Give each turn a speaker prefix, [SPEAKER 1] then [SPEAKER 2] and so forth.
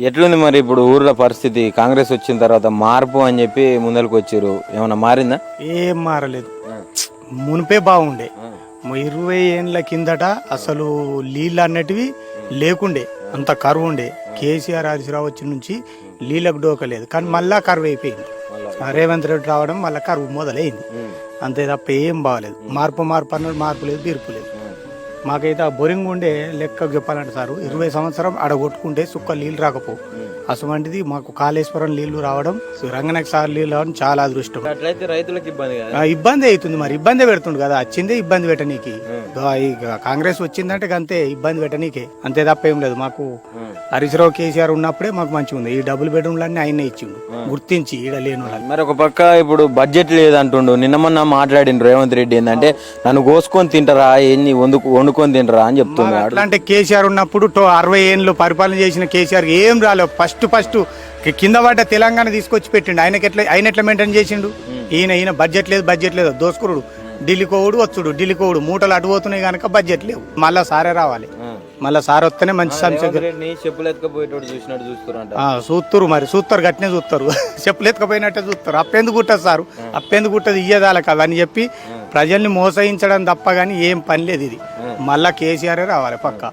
[SPEAKER 1] ఎట్లుంది మరి ఇప్పుడు ఊర్లో పరిస్థితి? కాంగ్రెస్ వచ్చిన తర్వాత మార్పు అని చెప్పి ముందరకు వచ్చారు, ఏమన్నా మారిందా?
[SPEAKER 2] ఏం మారలేదు. మునిపే బాగుండే. 20 ఏండ్ల కిందట అసలు నీళ్ళు అన్నటివి లేకుండే, అంత కరువు ఉండే. కేసీఆర్ హరీశ్రావు వచ్చి నుంచి నీళ్ళకు డోకలేదు, కానీ మళ్ళా కరువు అయిపోయింది. రేవంత్ రెడ్డి రావడం మళ్ళీ కరువు మొదలైంది. అంతే తప్ప ఏం బాగలేదు. మార్పు అన్నాడు, మార్పు లేదు, తీర్పు లేదు. మాకైతే ఆ బొరింగ్ ఉండే లెక్క చెప్పాలంటే సారు 20 సంవత్సరం అడగొట్టుకుంటే సుక్క నీళ్ళు రాకపో. అటువంటిది మాకు కాళేశ్వరం నీళ్లు రావడం, రంగనాయక సార్ నీళ్ళు రావడం చాలా అదృష్టం.
[SPEAKER 1] అట్లయితే రైతులకు ఇబ్బంది
[SPEAKER 2] ఇబ్బంది అవుతుంది, మరి ఇబ్బంది పెడుతుండు కదా. వచ్చిందే ఇబ్బంది పెట్టనీకి. కాంగ్రెస్ వచ్చిందంటే అంతే ఇబ్బంది పెట్టనీకే, అంతే తప్ప ఏం లేదు. మాకు హరీశ్రావు కేసీఆర్ ఉన్నప్పుడే మాకు మంచిగా ఉంది. ఈ డబుల్ బెడ్రూమ్లన్నీ ఆయనే ఇచ్చిండు గుర్తించి ఈడ లేని వాళ్ళు.
[SPEAKER 1] మరి ఒక పక్క ఇప్పుడు బడ్జెట్ లేదంటుండు. నిన్న మొన్న మాట్లాడిండు రేవంత్ రెడ్డి, ఏంటంటే నన్ను కోసుకొని తింటారా, ఎన్ని వండుకొని తింటారా అని చెప్తున్నాడు.
[SPEAKER 2] అట్లా అంటే కేసీఆర్ ఉన్నప్పుడు 60 ఏళ్ళు పరిపాలన చేసిన కేసీఆర్ ఏం రాలేదు. ఫస్ట్ కింద పడ్డ తెలంగాణ తీసుకొచ్చి పెట్టిండు. ఆయన ఎట్లా మెయింటైన్ చేసిండు? ఈయన బడ్జెట్ లేదు దోసుకురుడు, ఢిల్లీకోవుడు వచ్చుడు, ఢిల్లీకోవుడు మూటలు అటు పోతున్నాయి కనుక బడ్జెట్ లేవు. మళ్ళా సారే రావాలి, మళ్ళా సార్ వస్తేనే మంచి చూస్తారు. మరి చూస్తారు, గట్టినే చూస్తారు. చెప్పులు ఎత్తుకపోయినట్టే చూస్తారు. అప్పెందుకు కుట్టదు సారు, అప్పెందుకు కుట్టదు, ఇయ్యదాలకు అవని చెప్పి ప్రజల్ని మోసగించడం తప్ప గానీ ఏం పని లేదు. ఇది మళ్ళా కేసీఆర్ రావాలి పక్కా.